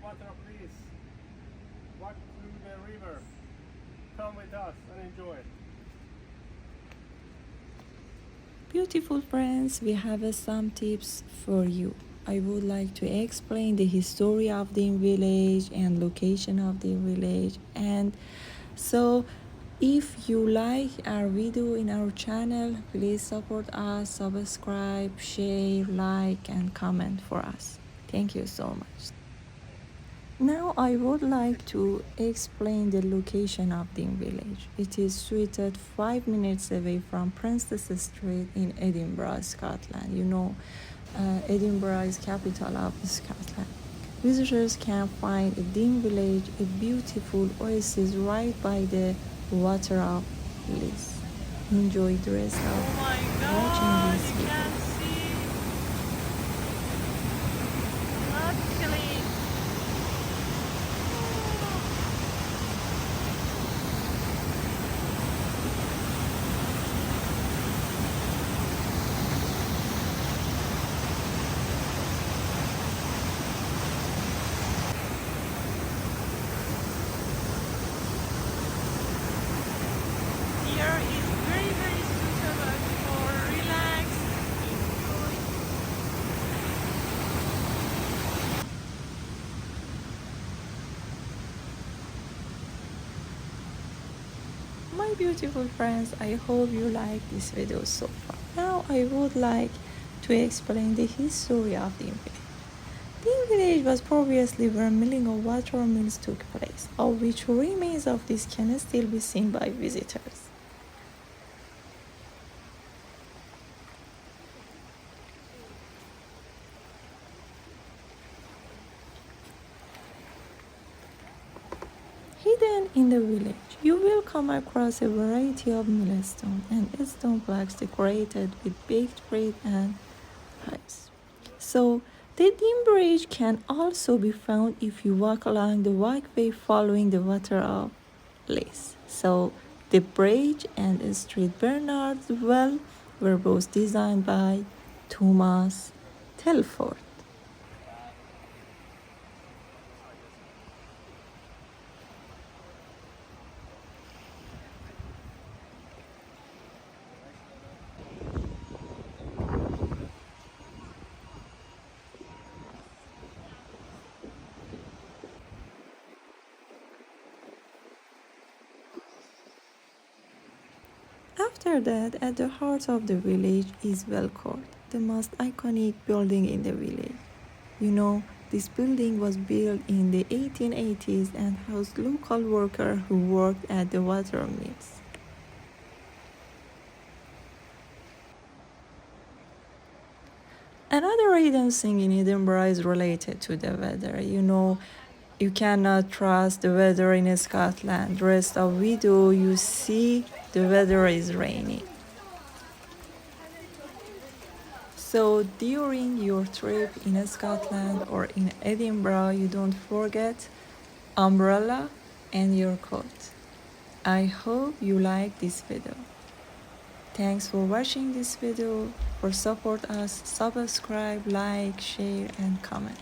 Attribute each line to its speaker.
Speaker 1: water of Lees. Walk through the river. Come with us and enjoy it.
Speaker 2: Beautiful friends, we have some tips for you. I would like to explain the history of the village and location of the village. And so if you like our video in our channel, please support us, subscribe, share, like and comment for us. Thank you so much. Now I would like to explain the location of the village. It is situated 5 minutes away from Princess Street in Edinburgh, Scotland. Edinburgh is capital of Scotland. Visitors can find a dim village, a beautiful oasis right by the water of Lees. Enjoy the rest of watching this video.
Speaker 3: Here is very very suitable for relax, enjoy.
Speaker 2: My beautiful friends, I hope you like this video so far. Now I would like to explain the history of the village. The village was previously where milling of water mills took place, of which remains of this can still be seen by visitors. Hidden in the village, you will come across a variety of millstones and stone blocks decorated with baked bread and pies. So, the dim bridge can also be found if you walk along the walkway following the water of Lees. So, the bridge and Street Bernard's Well were both designed by Thomas Telford. After that, at the heart of the village is Well Court, the most iconic building in the village. This building was built in the 1880s and housed local workers who worked at the water mills. Another hidden thing in Edinburgh is related to the weather. You cannot trust the weather in Scotland. The rest of video you see the weather is rainy. So during your trip in Scotland or in Edinburgh, you don't forget umbrella and your coat. I hope you like this video. Thanks for watching this video. For support us, subscribe, like, share and comment.